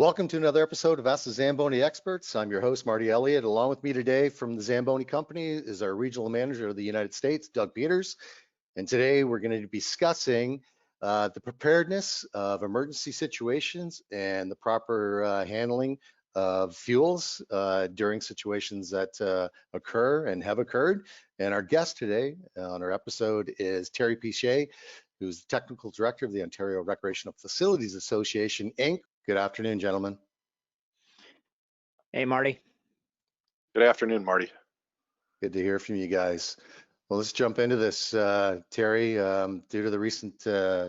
Welcome to another episode of Ask the Zamboni Experts. I'm your host, Marty Elliott. Along with me today from the Zamboni Company is our regional manager of the United States, Doug Peters. And today we're going to be discussing the preparedness of emergency situations and the proper handling of fuels during situations that occur and have occurred. And our guest today on our episode is Terry Piche, who's the Technical Director of the Ontario Recreational Facilities Association, Inc. Good afternoon, gentlemen. Hey, Marty. Good afternoon, Marty. Good to hear from you guys. Well, let's jump into this, Terry. Due to the recent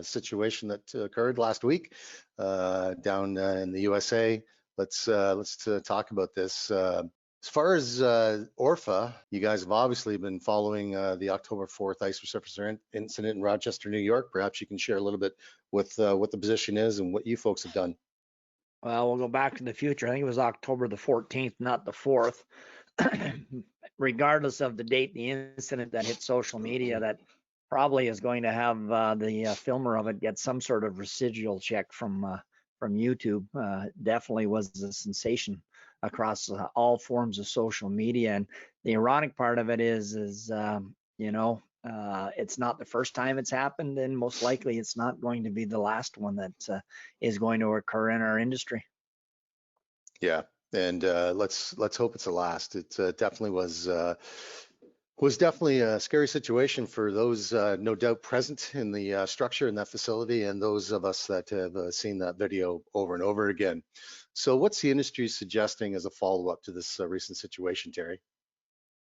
situation that occurred last week down in the USA, let's talk about this. As far as ORFA, you guys have obviously been following the October 4th ice resurfacer incident in Rochester, New York. Perhaps you can share a little bit with what the position is and what you folks have done. Well, we'll go back to the future. I think it was October the 14th, not the 4th. Regardless of the date, the incident that hit social media, that probably is going to have the filmer of it get some sort of residual check from YouTube. Definitely was a sensation across all forms of social media. And the ironic part of it is it's not the first time it's happened, and most likely it's not going to be the last one that is going to occur in our industry. Yeah, and let's hope it's the last. It definitely was definitely a scary situation for those no doubt present in the structure in that facility, and those of us that have seen that video over and over again. So what's the industry suggesting as a follow-up to this recent situation, Terry?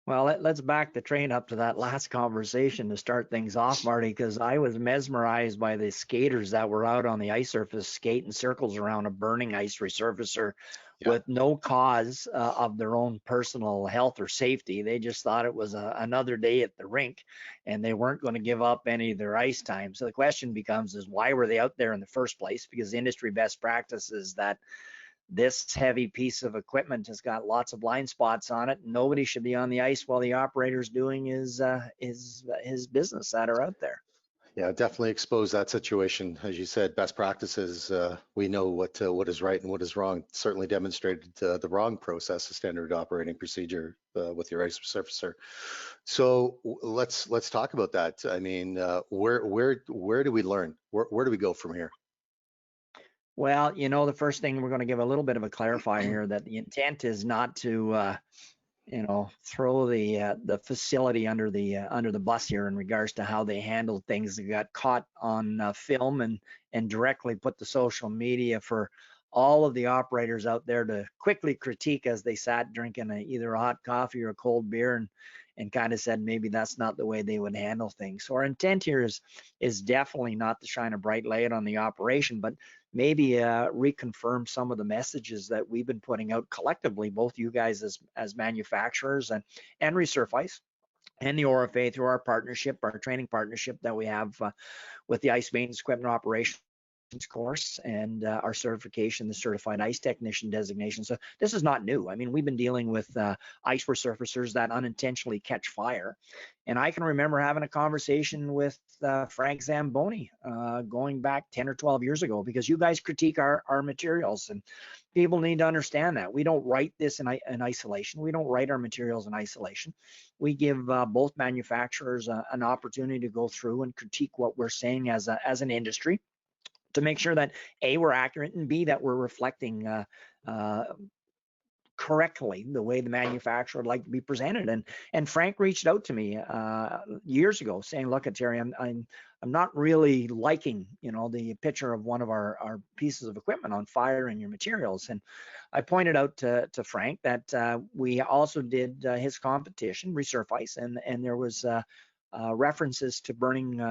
Well, let's back the train up to that last conversation to start things off, Marty, because I was mesmerized by the skaters that were out on the ice surface skating circles around a burning ice resurfacer with no cause of their own personal health or safety. They just thought it was another day at the rink, and they weren't going to give up any of their ice time. So the question becomes is why were they out there in the first place? Because the industry best practice is that this heavy piece of equipment has got lots of blind spots on it. Nobody should be on the ice while the operator's doing his business that are out there. Yeah, definitely expose that situation. As you said, best practices, we know what is right and what is wrong. Certainly demonstrated the wrong process, the standard operating procedure with your ice resurfacer. So let's talk about that. I mean, where do we learn? Where do we go from here? Well, the first thing we're going to give a little bit of a clarifier here that the intent is not to, throw the facility under the bus here in regards to how they handled things. They got caught on film and directly put to social media for all of the operators out there to quickly critique as they sat drinking either a hot coffee or a cold beer and kind of said maybe that's not the way they would handle things. So our intent here is definitely not to shine a bright light on the operation, but maybe reconfirm some of the messages that we've been putting out collectively, both you guys as manufacturers and Resurface and the ORFA through our partnership, our training partnership that we have with the Ice Maintenance Equipment Operations course and our certification, the Certified Ice Technician designation. So this is not new. I mean, we've been dealing with ice resurfacers that unintentionally catch fire. And I can remember having a conversation with Frank Zamboni going back 10 or 12 years ago, because you guys critique our materials, and people need to understand that. We don't write this in isolation. We don't write our materials in isolation. We give both manufacturers an opportunity to go through and critique what we're saying as an industry, to make sure that A, we're accurate, and B, that we're reflecting correctly the way the manufacturer would like to be presented. And Frank reached out to me years ago saying, look, Terry, I'm not really liking the picture of one of our pieces of equipment on fire in your materials. And I pointed out to Frank that we also did his competition, Resurface, and there was references to burning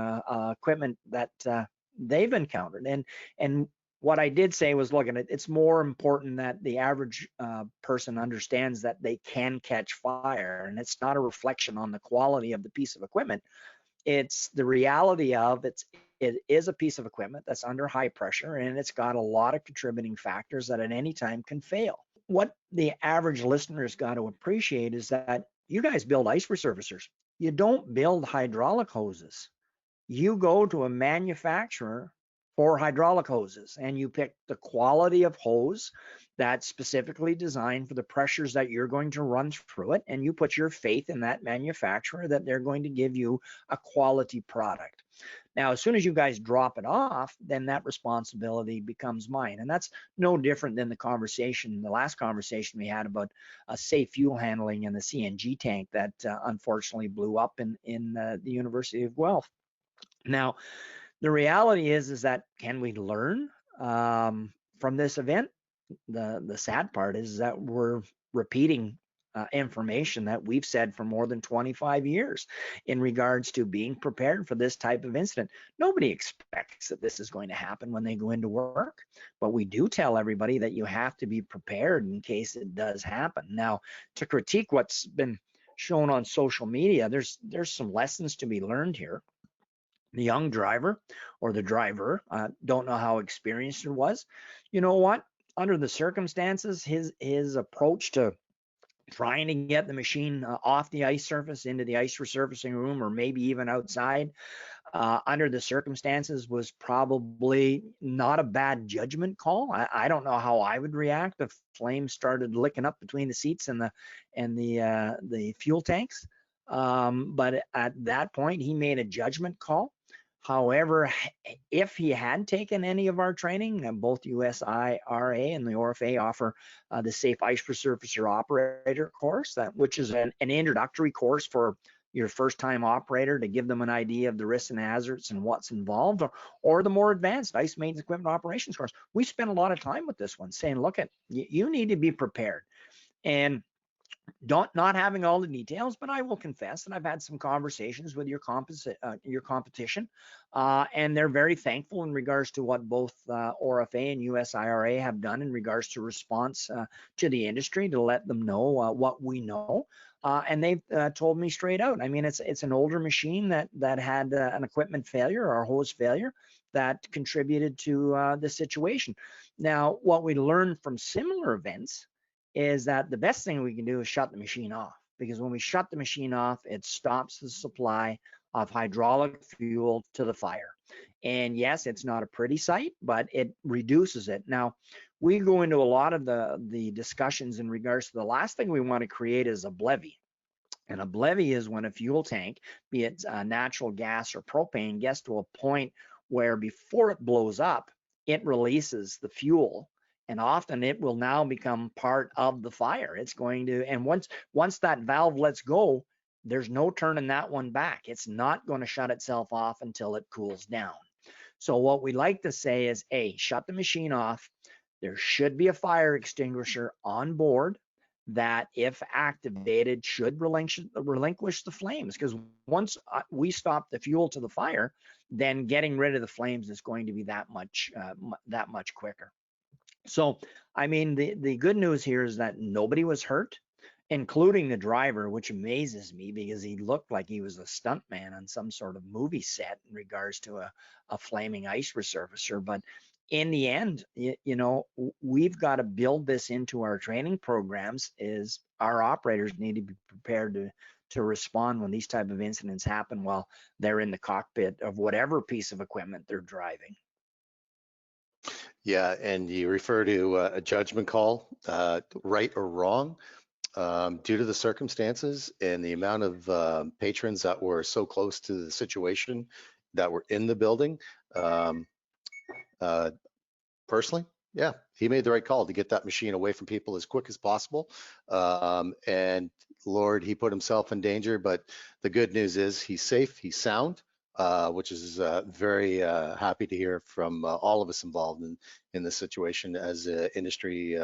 equipment that they've encountered. And what I did say was, look, it's more important that the average person understands that they can catch fire, and it's not a reflection on the quality of the piece of equipment. It's the reality of it is a piece of equipment that's under high pressure, and it's got a lot of contributing factors that at any time can fail. What the average listener's got to appreciate is that you guys build ice resurfacers. You don't build hydraulic hoses. You go to a manufacturer 4 hydraulic hoses, and you pick the quality of hose that's specifically designed for the pressures that you're going to run through it, and you put your faith in that manufacturer that they're going to give you a quality product. Now, as soon as you guys drop it off, then that responsibility becomes mine. And that's no different than the last conversation we had about safe fuel handling in the CNG tank that unfortunately blew up in the University of Guelph. Now, the reality is that can we learn from this event? The sad part is that we're repeating information that we've said for more than 25 years in regards to being prepared for this type of incident. Nobody expects that this is going to happen when they go into work, but we do tell everybody that you have to be prepared in case it does happen. Now, to critique what's been shown on social media, there's some lessons to be learned here. The young driver or the driver don't know how experienced it was. You know what? Under the circumstances, his approach to trying to get the machine off the ice surface into the ice resurfacing room, or maybe even outside, under the circumstances was probably not a bad judgment call. I don't know how I would react if flames started licking up between the seats and the fuel tanks. But at that point, he made a judgment call. However, if he had taken any of our training, both USIRA and the ORFA offer the Safe Ice Resurfacer Operator course, which is an introductory course for your first-time operator to give them an idea of the risks and hazards and what's involved, or the more advanced ice maintenance equipment operations course. We spent a lot of time with this one saying, look, you need to be prepared. And not having all the details, but I will confess that I've had some conversations with your competition, and they're very thankful in regards to what both ORFA and USIRA have done in regards to response to the industry to let them know what we know. And they've told me straight out. I mean, it's an older machine that had an equipment failure or a hose failure that contributed to the situation. Now, what we learned from similar events is that the best thing we can do is shut the machine off, because when we shut the machine off, it stops the supply of hydraulic fuel to the fire. And yes, it's not a pretty sight, but it reduces it. Now, we go into a lot of the discussions in regards to the last thing we want to create is a blevy. And a blevy is when a fuel tank, be it natural gas or propane, gets to a point where before it blows up, it releases the fuel. And often it will now become part of the fire. It's going to, and once that valve lets go, there's no turning that one back. It's not going to shut itself off until it cools down. So what we like to say is, A, shut the machine off. There should be a fire extinguisher on board that, if activated, should relinquish the flames, because once we stop the fuel to the fire, then getting rid of the flames is going to be that much quicker. So, I mean, the good news here is that nobody was hurt, including the driver, which amazes me because he looked like he was a stuntman on some sort of movie set in regards to a flaming ice resurfacer. But in the end, you know, we've got to build this into our training programs. Is our operators need to be prepared to respond when these type of incidents happen while they're in the cockpit of whatever piece of equipment they're driving. Yeah, and you refer to a judgment call, right or wrong, due to the circumstances and the amount of patrons that were so close to the situation that were in the building. Personally, yeah, he made the right call to get that machine away from people as quick as possible. And Lord, he put himself in danger, but the good news is he's safe, he's sound. Which is very happy to hear from all of us involved in this situation as industry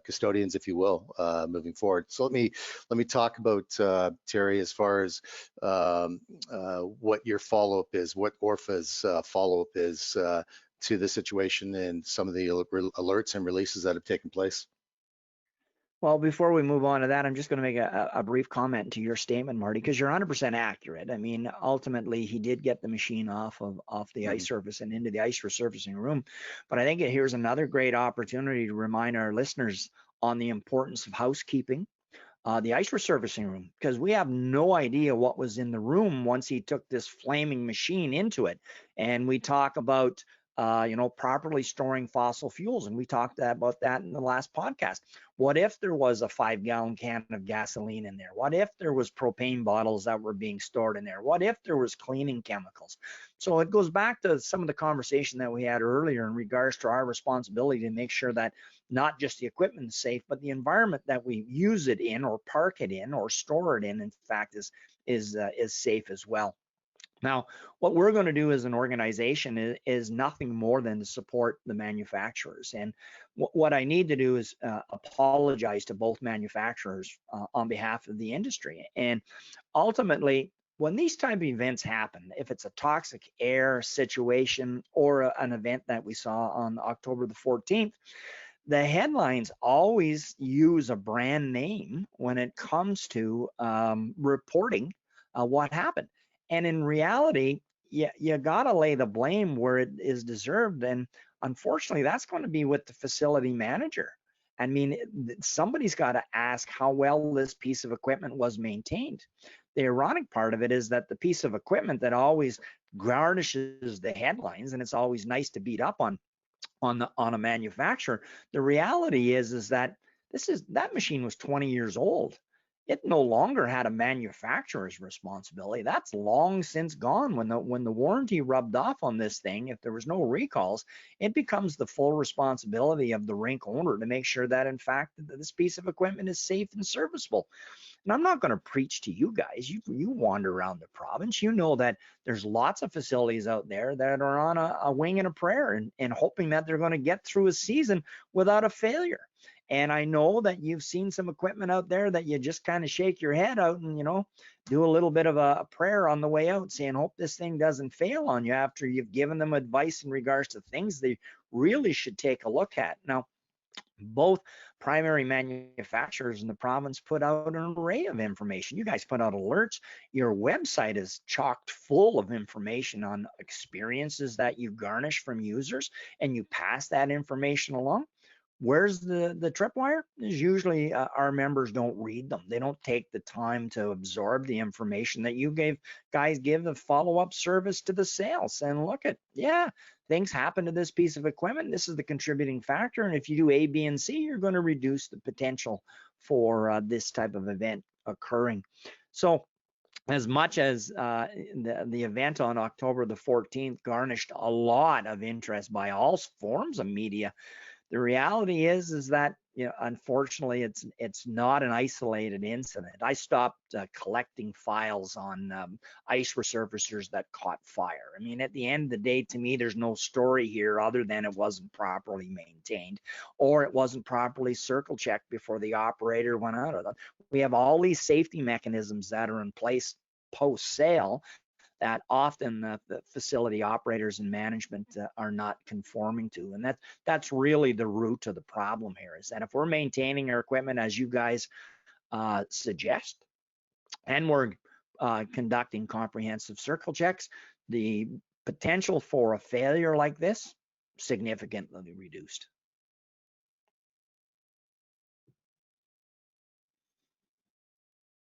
custodians, if you will, moving forward. So let me talk about, Terry, as far as what your follow-up is, what ORFA's follow-up is to the situation and some of the alerts and releases that have taken place. Well, before we move on to that, I'm just going to make a brief comment to your statement, Marty, because you're 100% accurate. I mean, ultimately, he did get the machine off the ice surface and into the ice resurfacing room. But I think here's another great opportunity to remind our listeners on the importance of housekeeping, the ice resurfacing room, because we have no idea what was in the room once he took this flaming machine into it. And we talk about properly storing fossil fuels, and we talked about that in the last podcast. What if there was a 5-gallon can of gasoline in there? What if there was propane bottles that were being stored in there? What if there was cleaning chemicals? So it goes back to some of the conversation that we had earlier in regards to our responsibility to make sure that not just the equipment is safe, but the environment that we use it in, or park it in, or store it in fact, is safe as well. Now, what we're going to do as an organization is nothing more than to support the manufacturers. And what I need to do is apologize to both manufacturers on behalf of the industry. And ultimately, when these type of events happen, if it's a toxic air situation or an event that we saw on October the 14th, the headlines always use a brand name when it comes to reporting what happened. And in reality, you got to lay the blame where it is deserved. And unfortunately, that's going to be with the facility manager. I mean, somebody's got to ask how well this piece of equipment was maintained. The ironic part of it is that the piece of equipment that always garnishes the headlines, and it's always nice to beat up on a manufacturer, the reality is that that machine was 20 years old. It no longer had a manufacturer's responsibility. That's long since gone. When the warranty rubbed off on this thing, if there was no recalls, it becomes the full responsibility of the rink owner to make sure that in fact this piece of equipment is safe and serviceable. And I'm not going to preach to you guys. You wander around the province. You know that there's lots of facilities out there that are on a wing and a prayer and hoping that they're going to get through a season without a failure. And I know that you've seen some equipment out there that you just kind of shake your head out and, do a little bit of a prayer on the way out saying, hope this thing doesn't fail on you after you've given them advice in regards to things they really should take a look at. Now, both primary manufacturers in the province put out an array of information. You guys put out alerts. Your website is chocked full of information on experiences that you garnish from users, and you pass that information along. Where's the tripwire? Is usually our members don't read them. They don't take the time to absorb the information that you guys give the follow-up service to the sales. And look at, things happen to this piece of equipment. This is the contributing factor. And if you do A, B, and C, you're going to reduce the potential for this type of event occurring. So as much as the event on October the 14th garnished a lot of interest by all forms of media, the reality is that, unfortunately, it's not an isolated incident. I stopped collecting files on ice resurfacers that caught fire. I mean, at the end of the day, to me, there's no story here other than it wasn't properly maintained or it wasn't properly circle checked before the operator went out of it. We have all these safety mechanisms that are in place post-sale that often the facility operators and management are not conforming to. And that's really the root of the problem here, is that if we're maintaining our equipment as you guys suggest, and we're conducting comprehensive circle checks, the potential for a failure like this significantly reduced.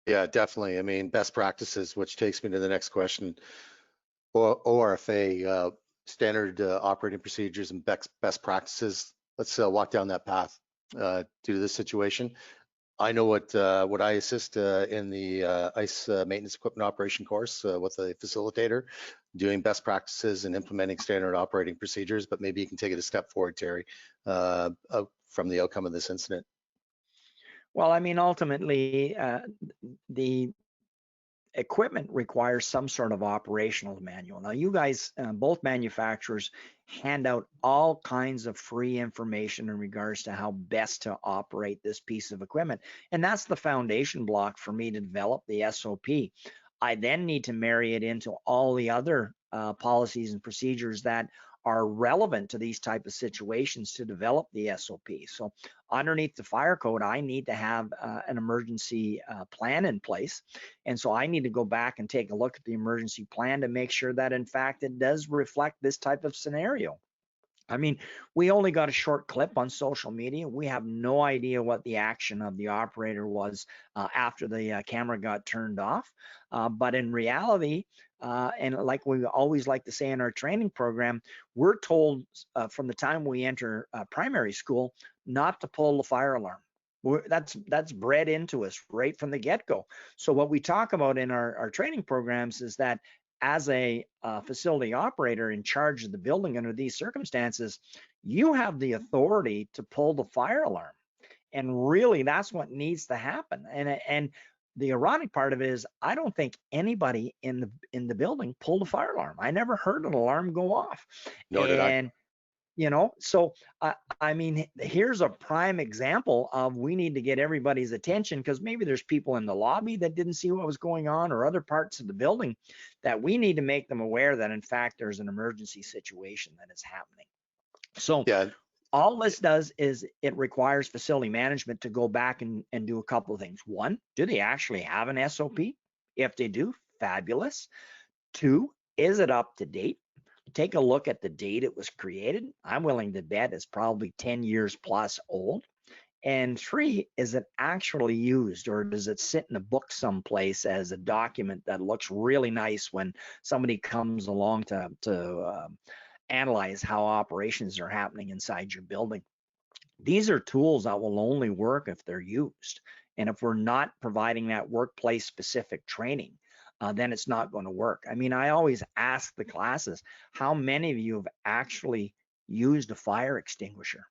Yeah, definitely. I mean, best practices, which takes me to the next question. ORFA, standard operating procedures and best practices. Let's walk down that path due to this situation. I know what I assist in the ice maintenance equipment operation course with a facilitator, doing best practices and implementing standard operating procedures, but maybe you can take it a step forward, Terry, from the outcome of this incident. Well, I mean, ultimately, the equipment requires some sort of operational manual. Now, you guys, both manufacturers, hand out all kinds of free information in regards to how best to operate this piece of equipment. And that's the foundation block for me to develop the SOP. I then need to marry it into all the other policies and procedures that are relevant to these type of situations to develop the SOP. So underneath the fire code, I need to have an emergency plan in place. And so I need to go back and take a look at the emergency plan to make sure that in fact it does reflect this type of scenario. I mean, we only got a short clip on social media. We have no idea what the action of the operator was after the camera got turned off. But in reality, and like we always like to say in our training program, we're told from the time we enter primary school not to pull the fire alarm. That's bred into us right from the get-go. So what we talk about in our training programs is that as a facility operator in charge of the building under these circumstances, you have the authority to pull the fire alarm. And really, that's what needs to happen. And the ironic part of it is, I don't think anybody in the building pulled a fire alarm. I never heard an alarm go off. Nor did I. And so I mean, here's a prime example of we need to get everybody's attention, because maybe there's people in the lobby that didn't see what was going on, or other parts of the building that we need to make them aware that in fact there's an emergency situation that is happening. So Yeah. all this does is it requires facility management to go back and do a couple of things. One, do they actually have an SOP? If they do, fabulous. Two, is it up to date? Take a look at the date it was created. I'm willing to bet it's probably 10 years plus old. And three, is it actually used, or does it sit in a book someplace as a document that looks really nice when somebody comes along to analyze how operations are happening inside your building? These are tools that will only work if they're used. And if we're not providing that workplace specific training, then it's not going to work. I mean, I always ask the classes, how many of you have actually used a fire extinguisher?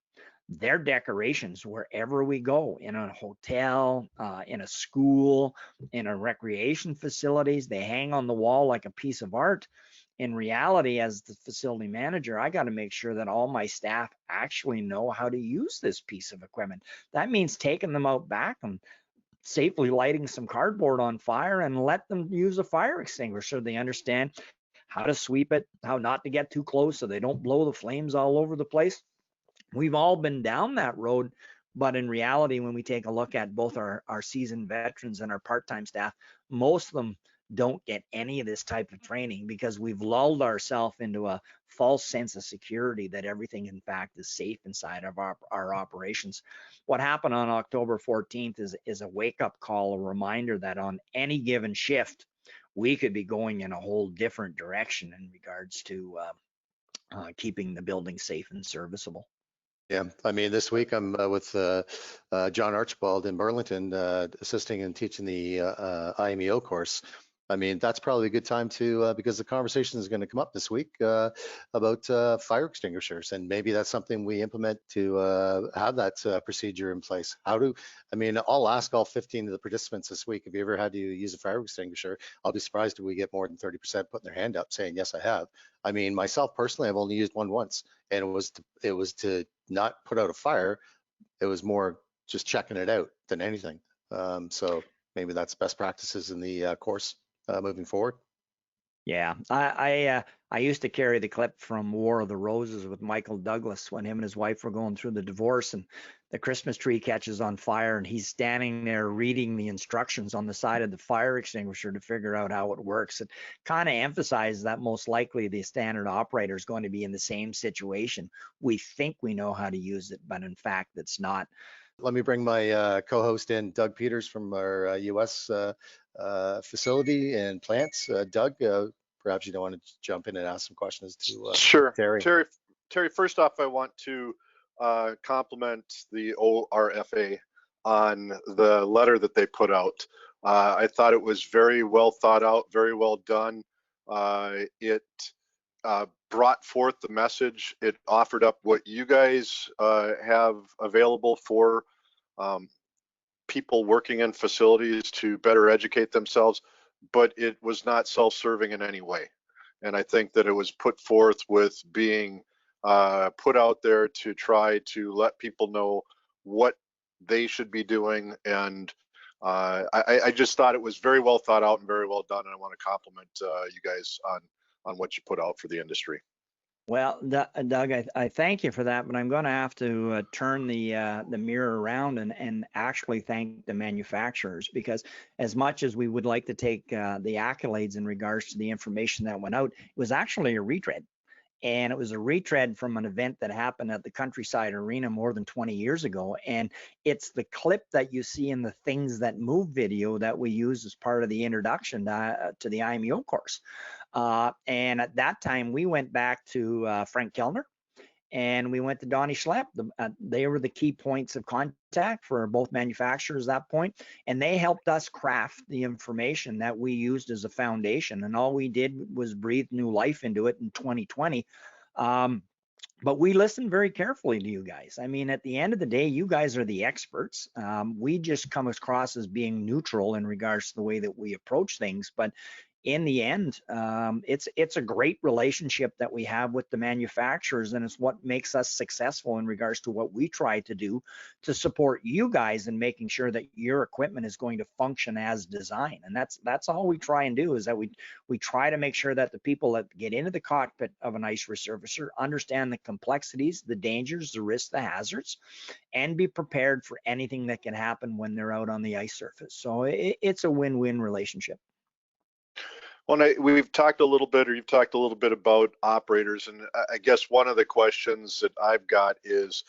Their decorations wherever we go, in a hotel, in a school, in a recreation facilities, they hang on the wall like a piece of art. In reality, as the facility manager, I got to make sure that all my staff actually know how to use this piece of equipment. That means taking them out back and safely lighting some cardboard on fire and let them use a fire extinguisher. They understand how to sweep it, how not to get too close so they don't blow the flames all over the place. We've all been down that road, but in reality, when we take a look at both our seasoned veterans and our part-time staff, most of them don't get any of this type of training because we've lulled ourselves into a false sense of security that everything in fact is safe inside of our operations. What happened on October 14th is a wake-up call, a reminder that on any given shift, we could be going in a whole different direction in regards to keeping the building safe and serviceable. Yeah, I mean, this week I'm with John Archibald in Burlington, assisting and teaching the IMEO course. I mean, that's probably a good time to, because the conversation is going to come up this week about fire extinguishers, and maybe that's something we implement to have that procedure in place. I mean, I'll ask all 15 of the participants this week, have you ever had to use a fire extinguisher? I'll be surprised if we get more than 30% putting their hand up saying, yes, I have. I mean, myself personally, I've only used one once, and it was to not put out a fire. It was more just checking it out than anything. So maybe that's best practices in the course moving forward. Yeah, I used to carry the clip from War of the Roses with Michael Douglas when him and his wife were going through the divorce, and the Christmas tree catches on fire, and he's standing there reading the instructions on the side of the fire extinguisher to figure out how it works. It kind of emphasizes that most likely the standard operator is going to be in the same situation. We think we know how to use it, but in fact, it's not. Let me bring my co-host in, Doug Peters from our U.S. Facility and plants. Doug, perhaps you don't want to jump in and ask some questions to Sure. Terry. Terry, first off, I want to compliment the ORFA on the letter that they put out. I thought it was very well thought out, very well done. It brought forth the message. It offered up what you guys have available for people working in facilities to better educate themselves, but it was not self-serving in any way. And I think that it was put forth with being put out there to try to let people know what they should be doing. And I just thought it was very well thought out and very well done. And I want to compliment you guys on what you put out for the industry. Well, Doug, I thank you for that, but I'm going to have to turn the mirror around and actually thank the manufacturers, because as much as we would like to take the accolades in regards to the information that went out, it was actually a retread. and it was a retread from an event that happened at the Countryside Arena more than 20 years ago. And it's the clip that you see in the Things That Move video that we use as part of the introduction to the IMEO course. And at that time, we went back to Frank Kellner, and we went to Donnie Schlepp. They were the key points of contact for both manufacturers at that point, and they helped us craft the information that we used as a foundation. And all we did was breathe new life into it in 2020. But we listened very carefully to you guys. I mean, at the end of the day, you guys are the experts. We just come across as being neutral in regards to the way that we approach things. But in the end, it's a great relationship that we have with the manufacturers, and it's what makes us successful in regards to what we try to do to support you guys in making sure that your equipment is going to function as designed. And that's all we try and do, is that we try to make sure that the people that get into the cockpit of an ice resurfacer understand the complexities, the dangers, the risks, the hazards, and be prepared for anything that can happen when they're out on the ice surface. So it's a win-win relationship. Well, we've talked a little bit, or you've talked a little bit about operators, and I guess one of the questions that I've got is,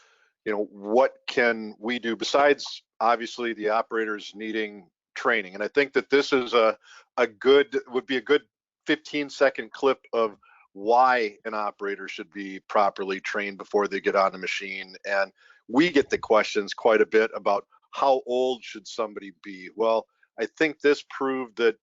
what can we do besides obviously the operators needing training? And I think that this is would be a good 15-second clip of why an operator should be properly trained before they get on the machine. And we get the questions quite a bit about how old should somebody be? Well, I think this proved that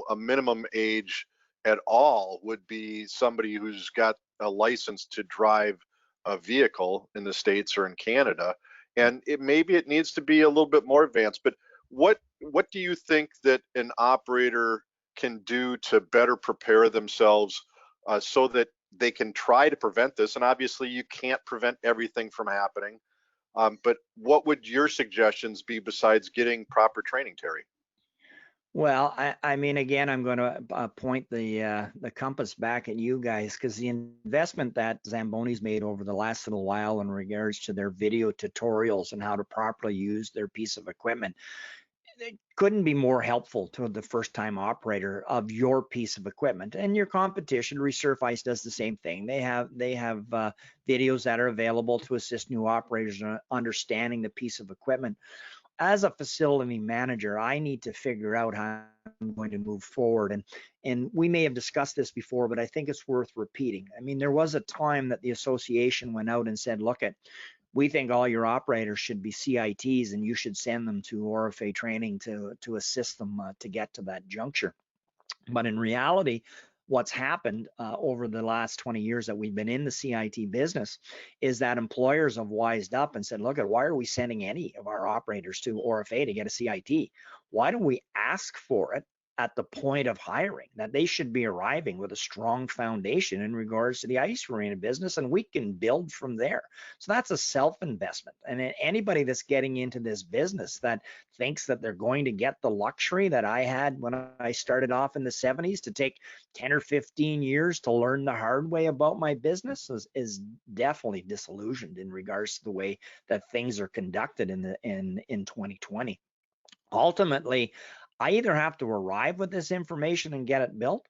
a minimum age at all would be somebody who's got a license to drive a vehicle in the States or in Canada. And maybe it needs to be a little bit more advanced. But what do you think that an operator can do to better prepare themselves so that they can try to prevent this? And obviously you can't prevent everything from happening. But what would your suggestions be besides getting proper training, Terry? Well, I mean, again, I'm going to point the compass back at you guys, because the investment that Zamboni's made over the last little while in regards to their video tutorials and how to properly use their piece of equipment, it couldn't be more helpful to the first-time operator of your piece of equipment. And your competition, Resurface, does the same thing. They have videos that are available to assist new operators in understanding the piece of equipment. As a facility manager, I need to figure out how I'm going to move forward. And we may have discussed this before, but I think it's worth repeating. I mean, there was a time that the association went out and said, look, we think all your operators should be CITs, and you should send them to RFA training to assist them to get to that juncture. But in reality, what's happened over the last 20 years that we've been in the CIT business is that employers have wised up and said, look, why are we sending any of our operators to RFA to get a CIT? Why don't we ask for it at the point of hiring, that they should be arriving with a strong foundation in regards to the ice arena business, and we can build from there. So that's a self-investment. And anybody that's getting into this business that thinks that they're going to get the luxury that I had when I started off in the 70s to take 10 or 15 years to learn the hard way about my business is definitely disillusioned in regards to the way that things are conducted in 2020. Ultimately, I either have to arrive with this information and get it built.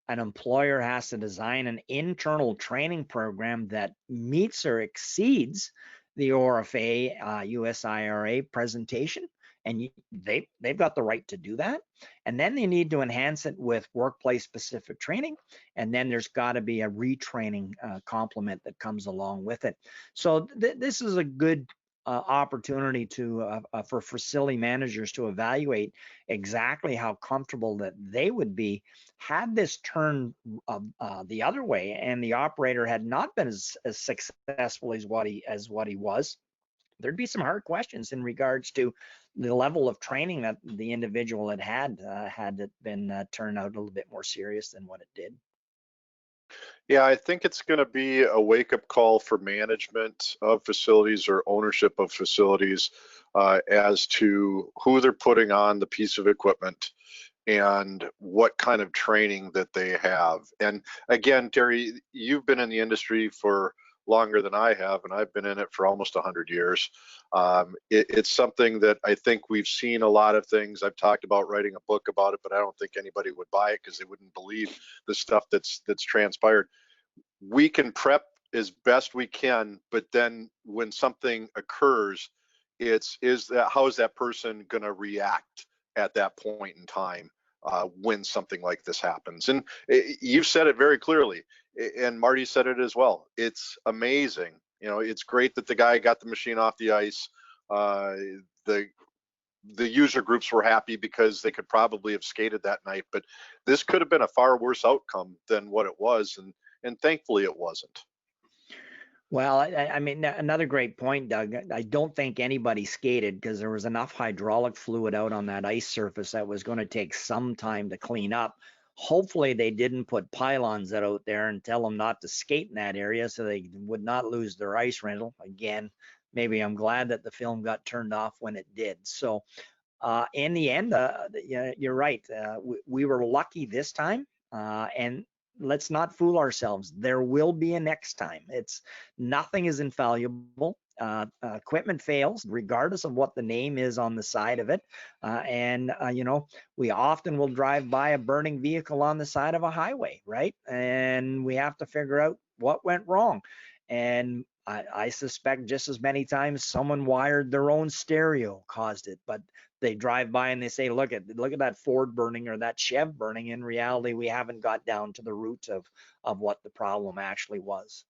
An employer has to design an internal training program that meets or exceeds the ORFA USIRA presentation, and they've got the right to do that. And then they need to enhance it with workplace specific training, and then there's got to be a retraining complement that comes along with it. So this is a good opportunity for facility managers to evaluate exactly how comfortable that they would be had this turned the other way, and the operator had not been as successful as what he was. There'd be some hard questions in regards to the level of training that the individual had it been turned out a little bit more serious than what it did. Yeah, I think it's going to be a wake-up call for management of facilities or ownership of facilities as to who they're putting on the piece of equipment and what kind of training that they have. And again, Terry, you've been in the industry for longer than I have, and I've been in it for almost 100 years. It's something that I think we've seen a lot of things. I've talked about writing a book about it, but I don't think anybody would buy it because they wouldn't believe the stuff that's transpired. we can prep as best we can, but then when something occurs, how is that person going to react at that point in time when something like this happens? And you've said it very clearly, and Marty said it as well. It's amazing. You know, it's great that the guy got the machine off the ice. The user groups were happy because they could probably have skated that night, but this could have been a far worse outcome than what it was, and thankfully it wasn't. Well, I mean, another great point, Doug. I don't think anybody skated because there was enough hydraulic fluid out on that ice surface that was going to take some time to clean up. Hopefully they didn't put pylons out there and tell them not to skate in that area so they would not lose their ice rental. Again, maybe I'm glad that the film got turned off when it did. So in the end, you're right. We were lucky this time, and let's not fool ourselves. There will be a next time. Nothing is infallible. Equipment fails regardless of what the name is on the side of it. You know, we often will drive by a burning vehicle on the side of a highway, right? And we have to figure out what went wrong. And I suspect just as many times someone wired their own stereo caused it, but they drive by and they say, look at that Ford burning or that Chev burning. In reality, we haven't got down to the root of what the problem actually was.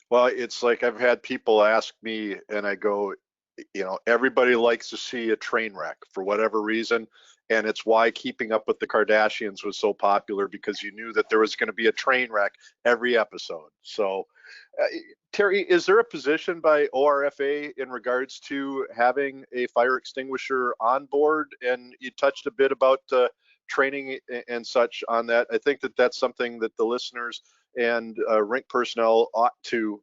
Well, it's like I've had people ask me, and I go, you know, everybody likes to see a train wreck for whatever reason. And it's why Keeping Up with the Kardashians was so popular, because you knew that there was going to be a train wreck every episode. So, Terry, is there a position by ORFA in regards to having a fire extinguisher on board? And you touched a bit about training and such on that. I think that that's something that the listeners and rink personnel ought to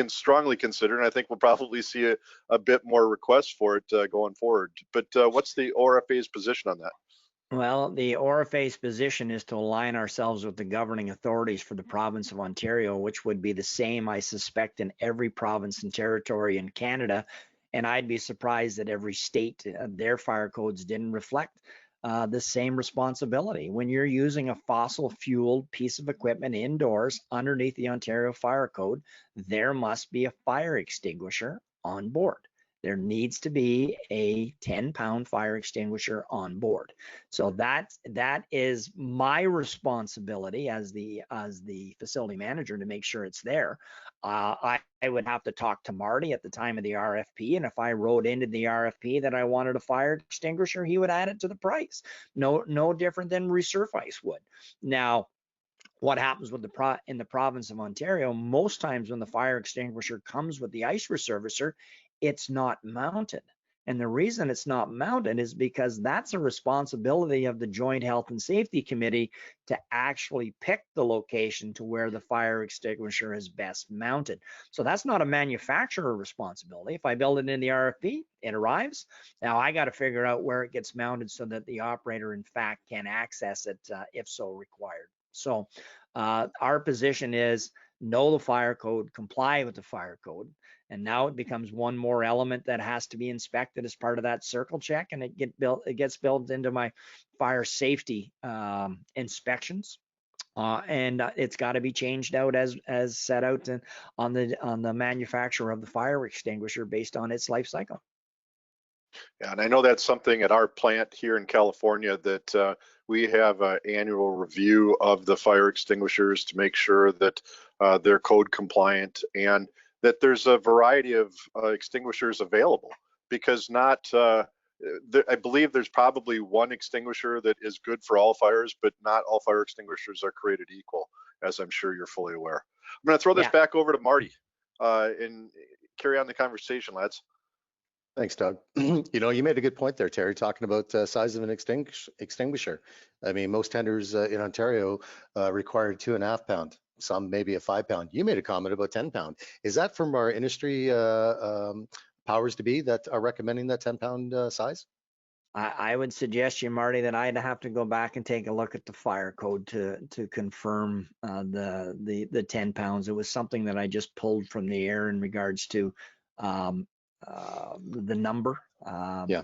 strongly consider, and I think we'll probably see a bit more requests for it going forward. But what's the ORFA's position on that? Well, the ORFA's position is to align ourselves with the governing authorities for the province of Ontario, which would be the same, I suspect, in every province and territory in Canada. And I'd be surprised that every state, their fire codes didn't reflect the same responsibility. When you're using a fossil fueled piece of equipment indoors underneath the Ontario Fire Code, there must be a fire extinguisher on board. There needs to be a 10-pound fire extinguisher on board. So that is my responsibility as the facility manager to make sure it's there. I would have to talk to Marty at the time of the RFP, and if I wrote into the RFP that I wanted a fire extinguisher, he would add it to the price. No different than resurface would. Now, what happens with in the province of Ontario, most times when the fire extinguisher comes with the ice resurfacer, it's not mounted. And the reason it's not mounted is because that's a responsibility of the Joint Health and Safety Committee to actually pick the location to where the fire extinguisher is best mounted. So that's not a manufacturer responsibility. If I build it in the RFP, it arrives. Now I got to figure out where it gets mounted so that the operator, in fact, can access it if so required. So our position is know the fire code, comply with the fire code. And now it becomes one more element that has to be inspected as part of that circle check, and it gets built into my fire safety inspections, and it's got to be changed out as set out on the manufacturer of the fire extinguisher based on its life cycle. Yeah, and I know that's something at our plant here in California that we have an annual review of the fire extinguishers to make sure that they're code compliant and that there's a variety of extinguishers available, because I believe there's probably one extinguisher that is good for all fires, but not all fire extinguishers are created equal, as I'm sure you're fully aware. I'm going to throw this back over to Marty and carry on the conversation, lads. Thanks, Doug. You know, you made a good point there, Terry, talking about size of an extinguisher. I mean, most tenders in Ontario require 2.5 pound. Some maybe a 5 pound. You made a comment about 10 pound. Is that from our industry powers to be that are recommending that 10 pound size? I would suggest you, Marty, that I'd have to go back and take a look at the fire code to confirm the 10 pounds. It was something that I just pulled from the air in regards to the number. Yeah.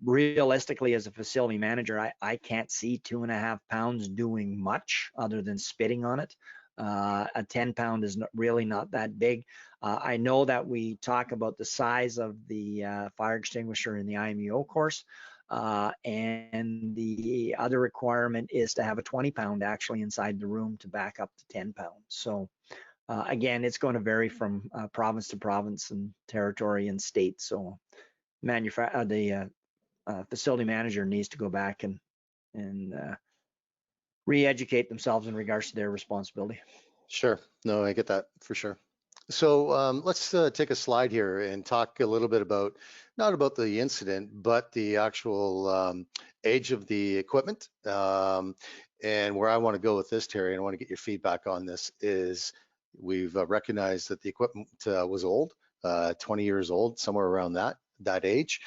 Realistically, as a facility manager, I can't see 2.5 pounds doing much other than spitting on it. A 10 pound is really not that big. I know that we talk about the size of the fire extinguisher in the IMEO course, and the other requirement is to have a 20 pound actually inside the room to back up to 10 pounds. So again, it's going to vary from province to province and territory and state. So the facility manager needs to go back and re-educate themselves in regards to their responsibility. Sure. No, I get that for sure. So let's take a slide here and talk a little bit about, not about the incident, but the actual age of the equipment. And where I want to go with this, Terry, and I want to get your feedback on this, is we've recognized that the equipment was old, 20 years old, somewhere around that age.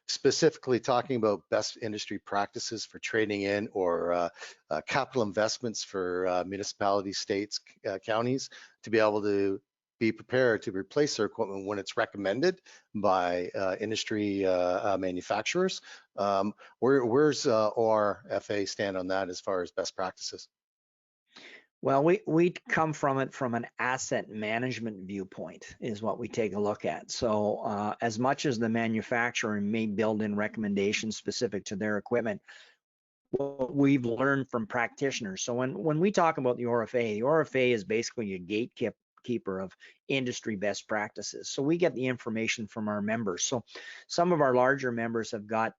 Specifically talking about best industry practices for trading in or capital investments for municipalities, states, counties, to be able to be prepared to replace their equipment when it's recommended by industry manufacturers. Where's ORFA stand on that as far as best practices? Well, we come from it from an asset management viewpoint is what we take a look at. So as much as the manufacturer may build in recommendations specific to their equipment, what we've learned from practitioners. So when we talk about the ORFA is basically a gatekeeper of industry best practices. So we get the information from our members. So some of our larger members have got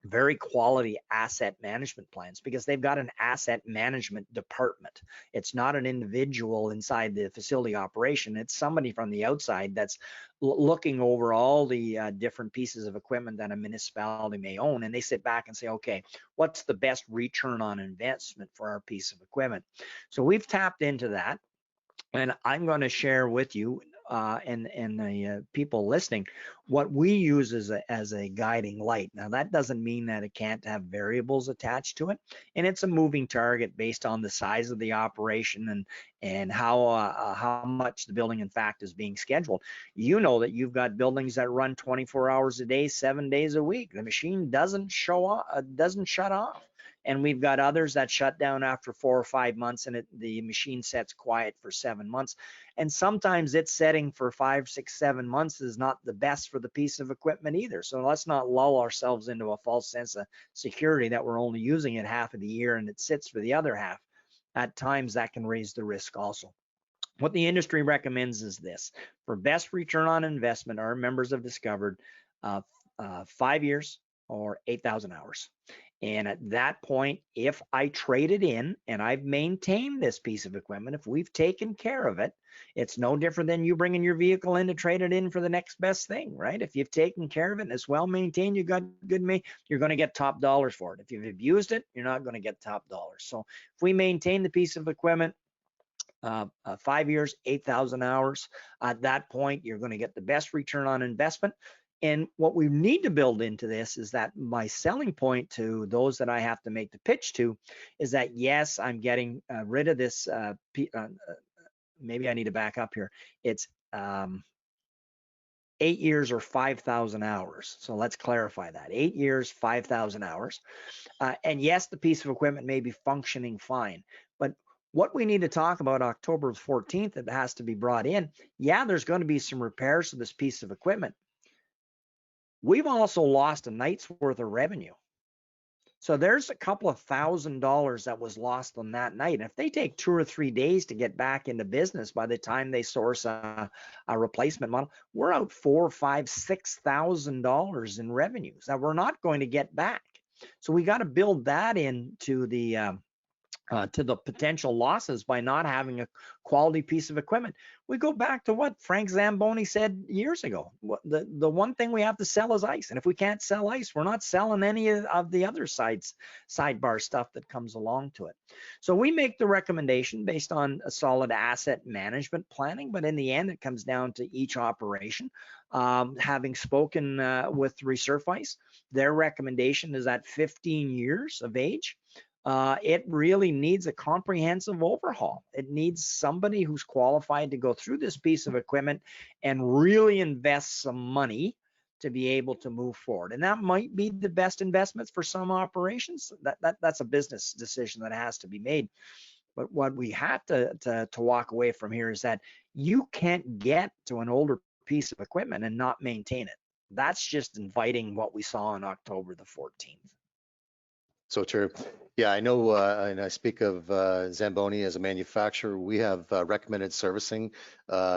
very quality asset management plans because they've got an asset management department. It's not an individual inside the facility operation. It's somebody from the outside that's looking over all the different pieces of equipment that a municipality may own, and they sit back and say, okay, what's the best return on investment for our piece of equipment? So we've tapped into that, and I'm going to share with you and the people listening what we use as a guiding light. Now, that doesn't mean that it can't have variables attached to it, and it's a moving target based on the size of the operation and how much the building in fact is being scheduled. You know that you've got buildings that run 24 hours a day, 7 days a week. The machine doesn't shut off. And we've got others that shut down after 4 or 5 months, and the machine sets quiet for 7 months. And sometimes it's setting for 5, 6, 7 months is not the best for the piece of equipment either. So let's not lull ourselves into a false sense of security that we're only using it half of the year and it sits for the other half. At times that can raise the risk also. What the industry recommends is this: for best return on investment, our members have discovered 5 years or 8,000 hours. And at that point, if I trade it in and I've maintained this piece of equipment, if we've taken care of it, it's no different than you bringing your vehicle in to trade it in for the next best thing, right? If you've taken care of it and it's well maintained, you got good you're going to get top dollars for it. If you've abused it, you're not going to get top dollars. So if we maintain the piece of equipment, 5 years, 8,000 hours, at that point, you're going to get the best return on investment. And what we need to build into this is that my selling point to those that I have to make the pitch to is that, yes, I'm getting rid of this. Maybe I need to back up here. It's 8 years or 5,000 hours. So let's clarify that. 8 years, 5,000 hours. And yes, the piece of equipment may be functioning fine. But what we need to talk about October 14th, that has to be brought in. Yeah, there's going to be some repairs to this piece of equipment. We've also lost a night's worth of revenue. So there's a couple of $1,000 that was lost on that night. And if they take 2 or 3 days to get back into business by the time they source a replacement model, we're out $4,000, $5,000, $6,000 in revenues that we're not going to get back. So we got to build that into the potential losses by not having a quality piece of equipment. We go back to what Frank Zamboni said years ago. The one thing we have to sell is ice. And if we can't sell ice, we're not selling any of the other sidebar stuff that comes along to it. So we make the recommendation based on a solid asset management planning, but in the end, it comes down to each operation. Having spoken with Resurface, their recommendation is at 15 years of age. It really needs a comprehensive overhaul. It needs somebody who's qualified to go through this piece of equipment and really invest some money to be able to move forward. And that might be the best investments for some operations. That's a business decision that has to be made. But what we have to walk away from here is that you can't get to an older piece of equipment and not maintain it. That's just inviting what we saw on October the 14th. So true. Yeah, I know, and I speak of Zamboni as a manufacturer. We have recommended servicing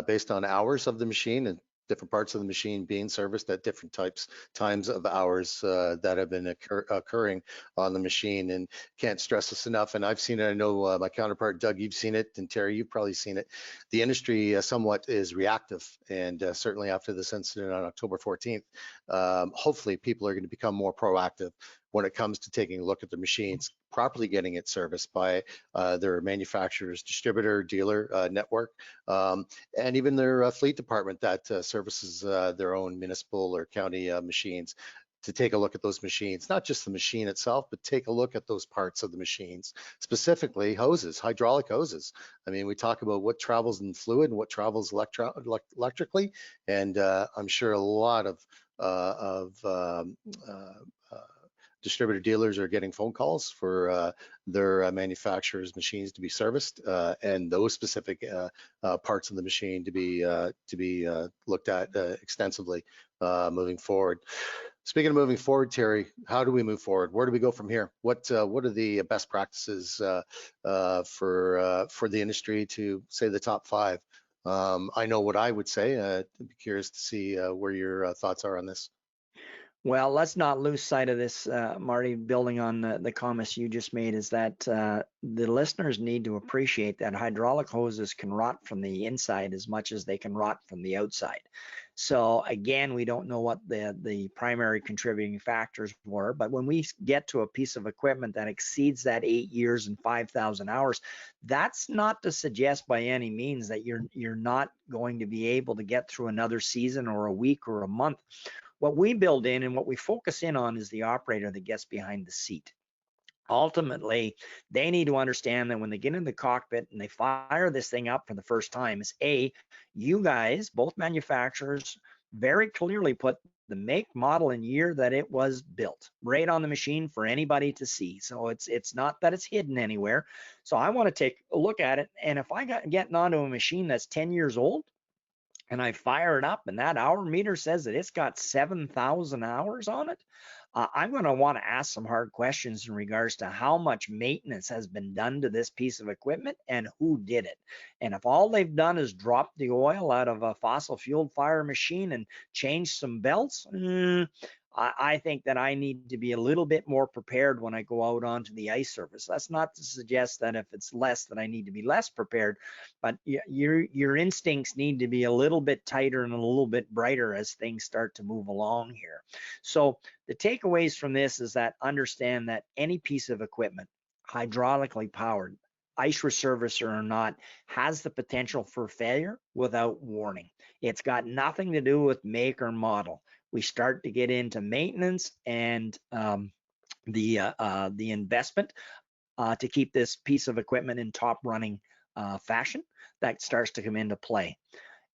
based on hours of the machine and different parts of the machine being serviced at different times of hours that have been occurring on the machine. And can't stress this enough. And I've seen it. I know my counterpart Doug, you've seen it, and Terry, you've probably seen it. The industry somewhat is reactive, and certainly after this incident on October 14th, hopefully people are going to become more proactive when it comes to taking a look at the machines, properly getting it serviced by their manufacturer's distributor, dealer network, and even their fleet department that services their own municipal or county machines, to take a look at those machines, not just the machine itself, but take a look at those parts of the machines, specifically hoses, hydraulic hoses. I mean, we talk about what travels in fluid and what travels electrically, and I'm sure a lot of distributor dealers are getting phone calls for their manufacturers' machines to be serviced, and those specific parts of the machine to be looked at extensively moving forward. Speaking of moving forward, Terry, how do we move forward? Where do we go from here? What are the best practices for the industry, to say the top 5? I know what I would say. I'd be curious to see where your thoughts are on this. Well, let's not lose sight of this, Marty, building on the comments you just made, is that the listeners need to appreciate that hydraulic hoses can rot from the inside as much as they can rot from the outside. So again, we don't know what the primary contributing factors were, but when we get to a piece of equipment that exceeds that 8 years and 5,000 hours, that's not to suggest by any means that you're not going to be able to get through another season or a week or a month. What we build in and what we focus in on is the operator that gets behind the seat. Ultimately, they need to understand that when they get in the cockpit and they fire this thing up for the first time, is you guys, both manufacturers, very clearly put the make, model, and year that it was built right on the machine for anybody to see. So it's not that it's hidden anywhere. So I want to take a look at it, and if I got getting onto a machine that's 10 years old, and I fire it up and that hour meter says that it's got 7,000 hours on it, I'm going to want to ask some hard questions in regards to how much maintenance has been done to this piece of equipment and who did it. And if all they've done is drop the oil out of a fossil fueled fire machine and change some belts, I think that I need to be a little bit more prepared when I go out onto the ice surface. That's not to suggest that if it's less that I need to be less prepared, but your instincts need to be a little bit tighter and a little bit brighter as things start to move along here. So the takeaways from this is that understand that any piece of equipment, hydraulically powered, ice resurfacer or not, has the potential for failure without warning. It's got nothing to do with make or model. We start to get into maintenance and the investment to keep this piece of equipment in top running fashion, that starts to come into play.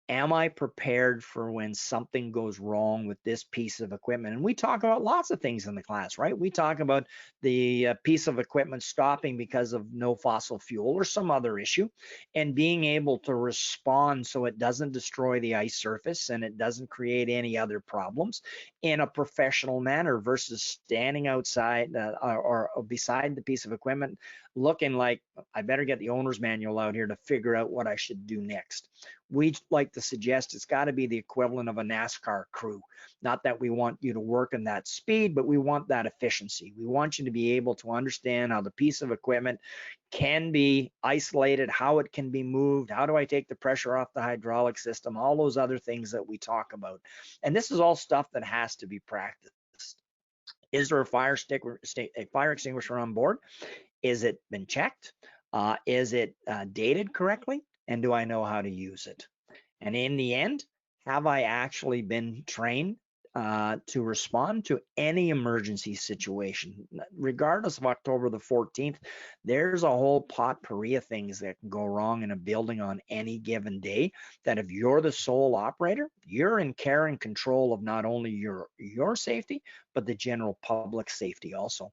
Am I prepared for when something goes wrong with this piece of equipment? And we talk about lots of things in the class, right? We talk about the piece of equipment stopping because of no fossil fuel or some other issue, and being able to respond so it doesn't destroy the ice surface and it doesn't create any other problems in a professional manner, versus standing outside or beside the piece of equipment looking like I better get the owner's manual out here to figure out what I should do next. We like to suggest it's got to be the equivalent of a NASCAR crew. Not that we want you to work in that speed, but we want that efficiency. We want you to be able to understand how the piece of equipment can be isolated, how it can be moved, how do I take the pressure off the hydraulic system, all those other things that we talk about. And this is all stuff that has to be practiced. Is there a fire extinguisher on board? Is it been checked? Is it dated correctly? And do I know how to use it? And in the end, have I actually been trained to respond to any emergency situation? Regardless of October the 14th, there's a whole potpourri of things that can go wrong in a building on any given day, that if you're the sole operator, you're in care and control of not only your safety, but the general public safety also.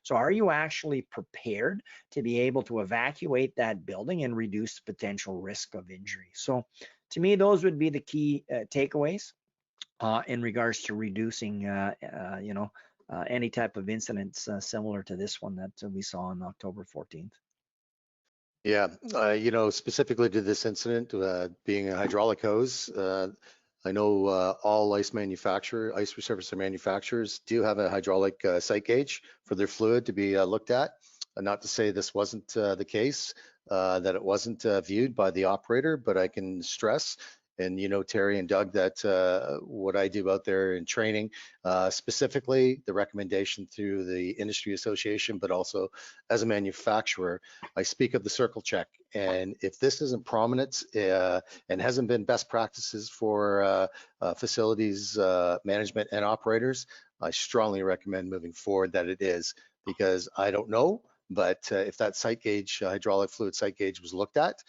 So are you actually prepared to be able to evacuate that building and reduce the potential risk of injury? So to me, those would be the key takeaways in regards to reducing, any type of incidents similar to this one that we saw on October 14th. Yeah, specifically to this incident, being a hydraulic hose, I know all ice resurfacer manufacturers do have a hydraulic sight gauge for their fluid to be looked at. Not to say this wasn't the case, that it wasn't viewed by the operator, but I can stress, and Terry and Doug, that what I do out there in training, specifically the recommendation through the industry association, but also as a manufacturer, I speak of the circle check. And if this isn't prominent and hasn't been best practices for facilities management and operators, I strongly recommend moving forward that it is, because I don't know, but if that sight gauge, hydraulic fluid sight gauge, was looked at,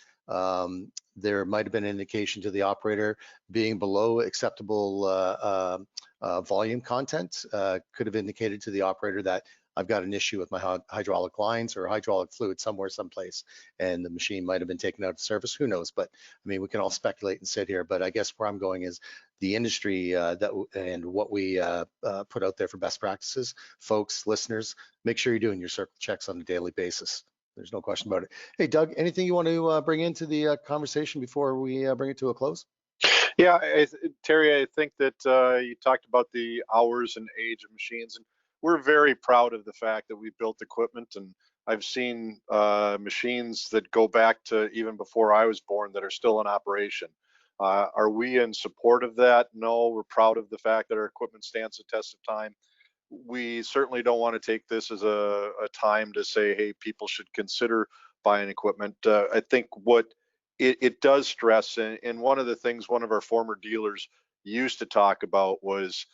there might have been an indication to the operator being below acceptable volume content, could have indicated to the operator that I've got an issue with my hydraulic lines or hydraulic fluid somewhere, someplace, and the machine might have been taken out of service. Who knows? But I mean, we can all speculate and sit here. But I guess where I'm going is the industry and what we put out there for best practices. Folks, listeners, make sure you're doing your circle checks on a daily basis. There's no question about it. Hey, Doug, anything you want to bring into the conversation before we bring it to a close? Yeah, Terry, I think that you talked about the hours and age of machines, and we're very proud of the fact that we built equipment, and I've seen machines that go back to even before I was born that are still in operation. Are we in support of that? No, we're proud of the fact that our equipment stands the test of time. We certainly don't want to take this as a time to say, hey, people should consider buying equipment. I think what it does stress, and one of the things one of our former dealers used to talk about was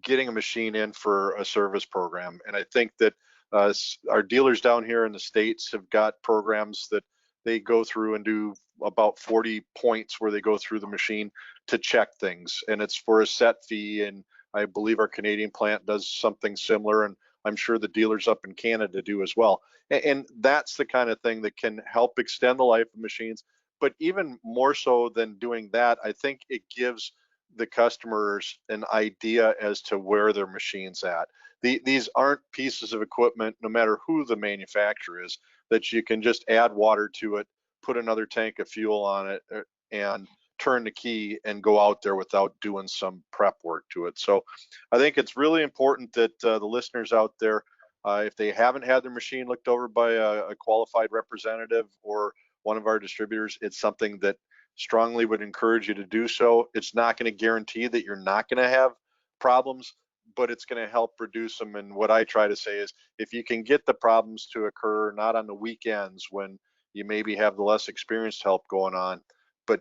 getting a machine in for a service program. And I think that our dealers down here in the States have got programs that they go through and do about 40 points where they go through the machine to check things. And it's for a set fee. And I believe our Canadian plant does something similar. And I'm sure the dealers up in Canada do as well. And that's the kind of thing that can help extend the life of machines. But even more so than doing that, I think it gives the customers an idea as to where their machine's at. These aren't pieces of equipment, no matter who the manufacturer is, that you can just add water to it, put another tank of fuel on it, and turn the key and go out there without doing some prep work to it. So I think it's really important that the listeners out there, if they haven't had their machine looked over by a qualified representative or one of our distributors, it's something that strongly would encourage you to do so. It's not going to guarantee that you're not going to have problems, but it's going to help reduce them. And what I try to say is, if you can get the problems to occur not on the weekends when you maybe have the less experienced help going on, but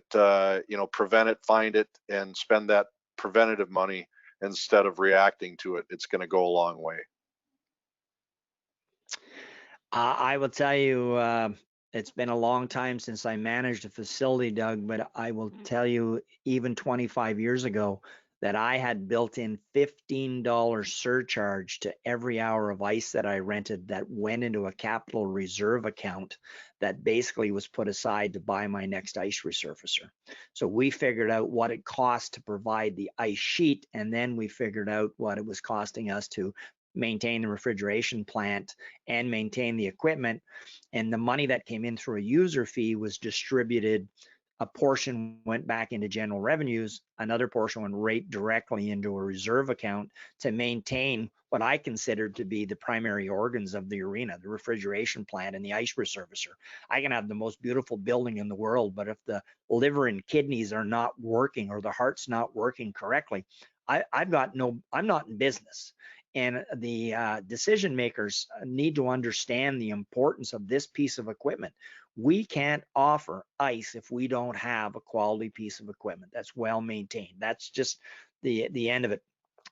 prevent it, find it, and spend that preventative money instead of reacting to it, it's going to go a long way. I will tell you, it's been a long time since I managed a facility, Doug, but I will tell you, even 25 years ago, that I had built in $15 surcharge to every hour of ice that I rented that went into a capital reserve account that basically was put aside to buy my next ice resurfacer. So we figured out what it cost to provide the ice sheet, and then we figured out what it was costing us to maintain the refrigeration plant and maintain the equipment. And the money that came in through a user fee was distributed. A portion went back into general revenues, another portion went right directly into a reserve account to maintain what I considered to be the primary organs of the arena, the refrigeration plant and the ice resurfacer. I can have the most beautiful building in the world, but if the liver and kidneys are not working or the heart's not working correctly, I'm not in business. And the decision makers need to understand the importance of this piece of equipment. We can't offer ice if we don't have a quality piece of equipment that's well maintained. That's just the end of it.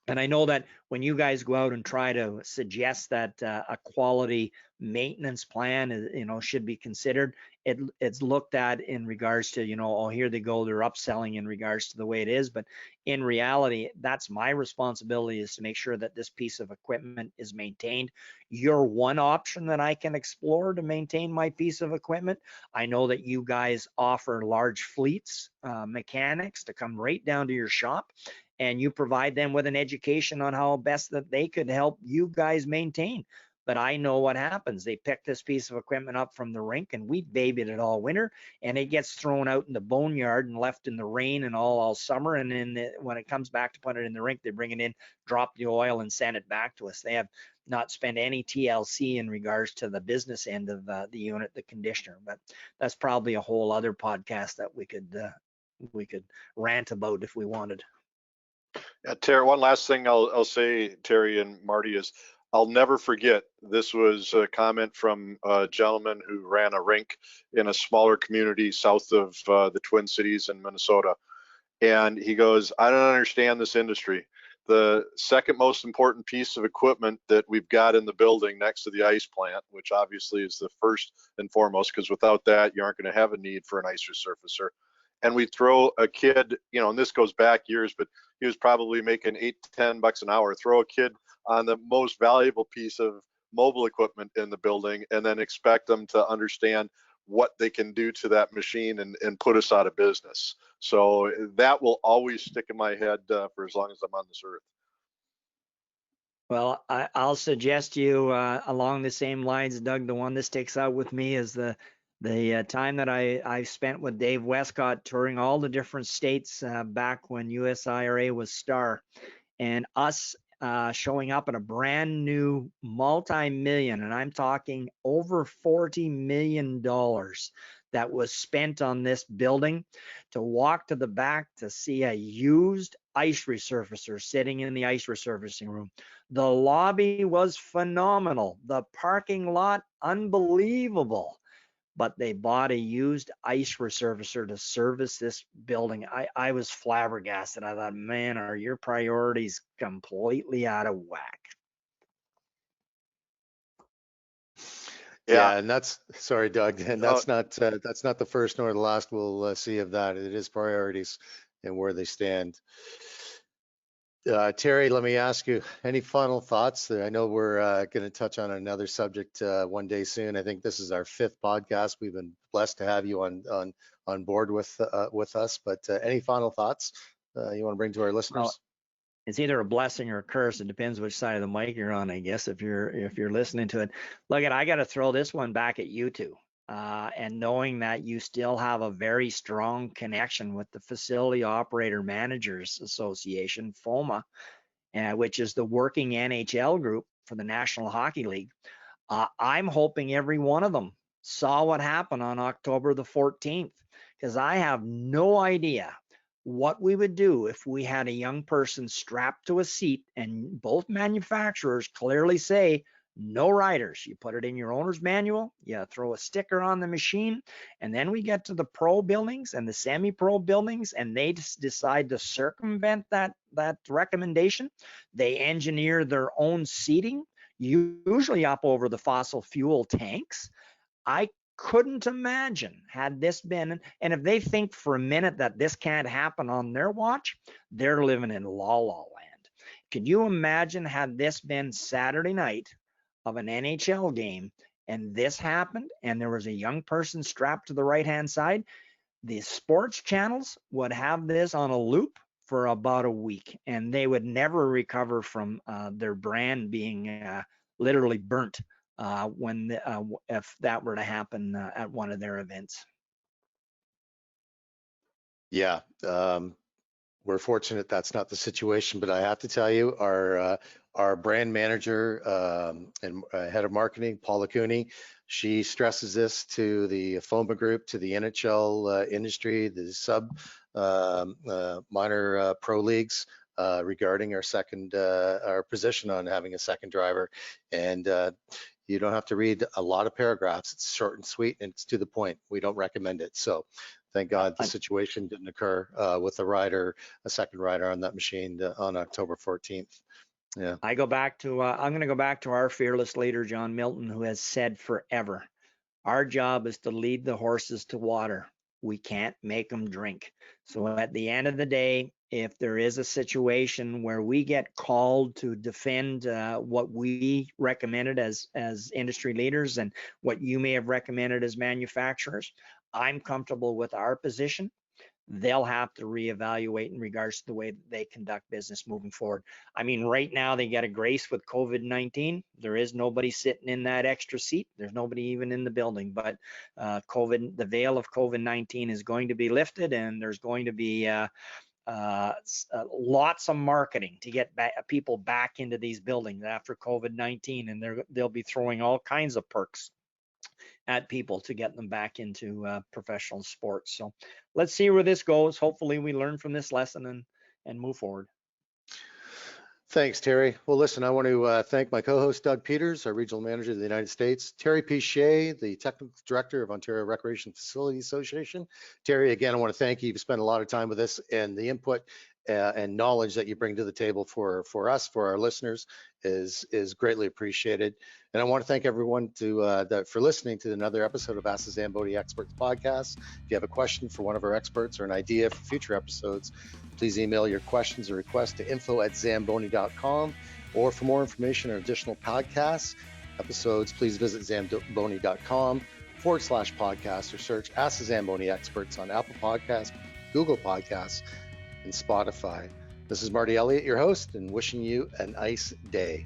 And I know that when you guys go out and try to suggest that a quality maintenance plan is, should be considered, it's looked at in regards to, oh, here they go, they're upselling in regards to the way it is. But in reality, that's my responsibility, is to make sure that this piece of equipment is maintained. You're one option that I can explore to maintain my piece of equipment. I know that you guys offer large fleets, mechanics to come right down to your shop, and you provide them with an education on how best that they could help you guys maintain. But I know what happens. They pick this piece of equipment up from the rink, and we babied it all winter, and it gets thrown out in the boneyard and left in the rain and all summer. And then when it comes back to put it in the rink, they bring it in, drop the oil, and send it back to us. They have not spent any TLC in regards to the business end of the unit, the conditioner. But that's probably a whole other podcast that we could rant about if we wanted. Yeah, Terry, one last thing I'll say, Terry and Marty, is I'll never forget, this was a comment from a gentleman who ran a rink in a smaller community south of the Twin Cities in Minnesota. And he goes, I don't understand this industry. The second most important piece of equipment that we've got in the building next to the ice plant, which obviously is the first and foremost, because without that, you aren't going to have a need for an ice resurfacer. And we throw a kid, and this goes back years, but he was probably making $8 to $10 an hour. Throw a kid on the most valuable piece of mobile equipment in the building, and then expect them to understand what they can do to that machine and put us out of business. So that will always stick in my head for as long as I'm on this earth. Well, I'll suggest you along the same lines, Doug. The one that sticks out with me is the time that I spent with Dave Westcott touring all the different states back when USIRA was STAR, and us showing up at a brand new multi-million, and I'm talking over $40 million that was spent on this building, to walk to the back to see a used ice resurfacer sitting in the ice resurfacing room. The lobby was phenomenal. The parking lot, unbelievable. But they bought a used ice resurfacer to service this building. I was flabbergasted. I thought, man, are your priorities completely out of whack? Yeah, and sorry, Doug, and that's not the first nor the last we'll see of that. It is priorities and where they stand. Terry, let me ask you, any final thoughts? I know we're going to touch on another subject one day soon. I think this is our 5th podcast. We've been blessed to have you on board with us. But any final thoughts you want to bring to our listeners? Well, it's either a blessing or a curse. It depends which side of the mic you're on, I guess, if you're listening to it. Look, I got to throw this one back at you two. And knowing that you still have a very strong connection with the Facility Operator Managers Association, FOMA, which is the working NHL group for the National Hockey League. I'm hoping every one of them saw what happened on October the 14th, because I have no idea what we would do if we had a young person strapped to a seat and both manufacturers clearly say, no riders. You put it in your owner's manual, you throw a sticker on the machine, and then we get to the pro buildings and the semi-pro buildings, and they decide to circumvent that recommendation. They engineer their own seating, usually up over the fossil fuel tanks. I couldn't imagine had this been, and if they think for a minute that this can't happen on their watch, they're living in la la land. Could you imagine had this been Saturday night of an NHL game and this happened and there was a young person strapped to the right hand side? The sports channels would have this on a loop for about a week, and they would never recover from their brand being literally burnt if that were to happen at one of their events. Yeah, we're fortunate that's not the situation, but I have to tell you, our brand manager and head of marketing, Paula Cooney, she stresses this to the FOMA group, to the NHL industry, the sub minor pro leagues regarding our position on having a second driver. And you don't have to read a lot of paragraphs. It's short and sweet, and it's to the point. We don't recommend it. So Thank God the situation didn't occur with a second rider on that machine on October 14th. Yeah. I go back to, I'm going to go back to our fearless leader, John Milton, who has said forever, our job is to lead the horses to water. We can't make them drink. So at the end of the day, if there is a situation where we get called to defend what we recommended as industry leaders and what you may have recommended as manufacturers, I'm comfortable with our position. They'll have to reevaluate in regards to the way that they conduct business moving forward. I mean, right now they get a grace with COVID-19. There is nobody sitting in that extra seat. There's nobody even in the building, but the veil of COVID-19 is going to be lifted, and there's going to be lots of marketing to get people back into these buildings after COVID-19, and they'll be throwing all kinds of perks at people to get them back into professional sports. So let's see where this goes. Hopefully we learn from this lesson and move forward. Thanks, Terry. Well, listen, I want to thank my co-host, Doug Peters, our regional manager of the United States, Terry Piche, the technical director of Ontario Recreation Facilities Association. Terry, again, I want to thank you. You've spent a lot of time with us, and the input and knowledge that you bring to the table for us, for our listeners, is greatly appreciated. And I want to thank everyone for listening to another episode of Ask the Zamboni Experts podcast. If you have a question for one of our experts or an idea for future episodes, please email your questions or requests to info@zamboni.com. Or for more information or additional podcasts, episodes, please visit zamboni.com/podcast or search Ask the Zamboni Experts on Apple Podcasts, Google Podcasts, and Spotify. This is Marty Elliott, your host, and wishing you a nice day.